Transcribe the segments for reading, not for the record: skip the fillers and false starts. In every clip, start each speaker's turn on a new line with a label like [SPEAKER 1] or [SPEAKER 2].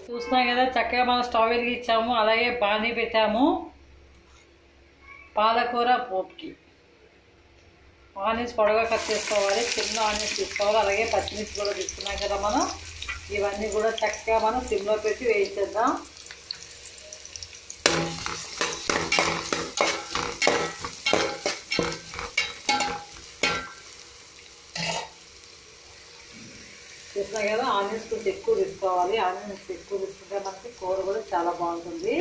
[SPEAKER 1] చూస్తున్నాం కదా చక్కగా మనం స్టవ్ వెలిగించాము, అలాగే బాణీ పెట్టాము పాలకూర పోపుకి. ఆనియన్స్ పొడవుగా కట్ చేసుకోవాలి, చిన్న ఆనియన్స్ తీసుకోవాలి, అలాగే పచ్చిమిర్చి కూడా తీసుకున్నాం కదా మనం. ఇవన్నీ కూడా చక్కగా మనం సిమ్లో పెట్టి వేయించేద్దాం. చూస్తున్నాం కదా ఆనియన్స్ కొంచెం ఎక్కువ తీసుకోవాలి. ఆనియన్స్ ఎక్కువ తీసుకుంటే మనకి కూర కూడా చాలా బాగుంటుంది.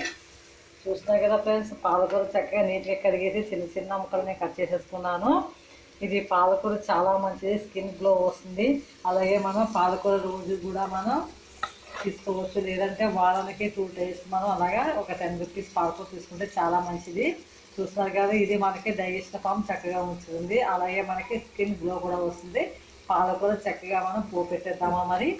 [SPEAKER 1] చూస్తున్నాం కదా ఫ్రెండ్స్, పాలకూర చక్కగా నీట్గా కడిగేసి చిన్న చిన్న ముక్కలు కట్ చేసేసుకున్నాను. ఇది పాలకూర చాలా మంచిది, స్కిన్ గ్లో వస్తుంది. అలాగే మనం పాలకూర రోజు కూడా మనం తీసుకోవచ్చు, లేదంటే వారానికి 2 days మనం అలాగా ఒక 10 rupees పాలకూర తీసుకుంటే చాలా మంచిది. చూస్తున్నారు కదా, ఇది మనకి డైజెషన్ ఫామ్ చక్కగా ఉంచుతుంది, అలాగే మనకి స్కిన్ గ్లో కూడా వస్తుంది. పాలకూర చక్కగా మనం పోపు పెట్టేద్దామా మరి.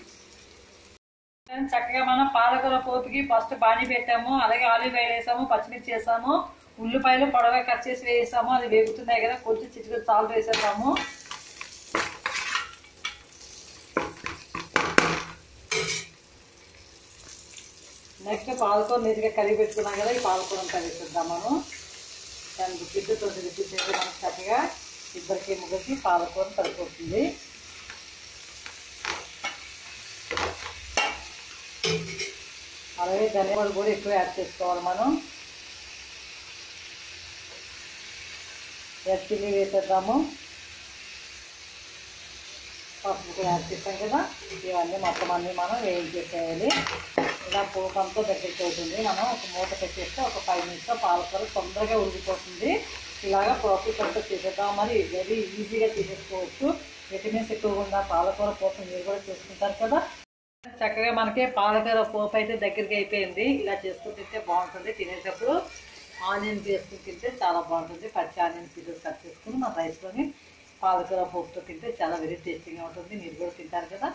[SPEAKER 1] చక్కగా మనం పాలకూర పోపుకి ఫస్ట్ బాణీ పెట్టాము, అలాగే ఆలివ్ ఆయిల్ వేసాము, పచ్చిమిర్చి వేసాము, ఉల్లిపాయలు పొడవుగా కట్ చేసి వేసాము. అది వేగుతున్నాయి కదా, కొంచెం చిటికెడు సాల్ట్ వేసేద్దాము. నెక్స్ట్ పాలకూర నీట్గా కలిగి పెట్టుకున్నాం కదా, ఈ పాలకూరను కలిపేద్దాం మనం. 10 rupees 20 rupees అయితే మనకు చక్కగా ఇద్దరికి ముగ్గురికి పాలకూర సరిపోతుంది. అలాగే ధనియాలు కూడా ఎక్కువ యాడ్ చేసుకోవాలి మనం. రెడ్ చిల్లీ వేసేద్దాము, పసుపు కూడా యాడ్ చేస్తాం కదా. ఇవన్నీ మొత్తం అన్నీ మనం వేయించేసేయాలి. ఇలా పోపు అంతా దగ్గరికి అవుతుంది. మనం ఒక మూత పెట్టేస్తే ఒక 5 minutes పాలకూర తొందరగా ఉడికిపోతుంది. ఇలాగా ప్రాసెస్ అంతా చేసేద్దాం మరి. వెరీ ఈజీగా చేసేసుకోవచ్చు, విటమిన్స్ ఎక్కువగా ఉన్న పాలకూర పోపు మీరు కూడా చేసుకుంటారు కదా. చక్కగా మనకి పాలకూర పోపు అయితే దగ్గరికి అయిపోయింది. ఇలా చేసుకుని తింటే బాగుంటుంది. తినేటప్పుడు ఆనియన్స్ వేసుకుని తింటే చాలా బాగుంటుంది. పచ్చి ఆనియన్స్ పీసెస్ కట్ చేసుకుని మన రైస్లోని పాలకూర పోపుతో తింటే చాలా వెరీ టేస్టీగా ఉంటుంది. మీరు కూడా తింటారు కదా.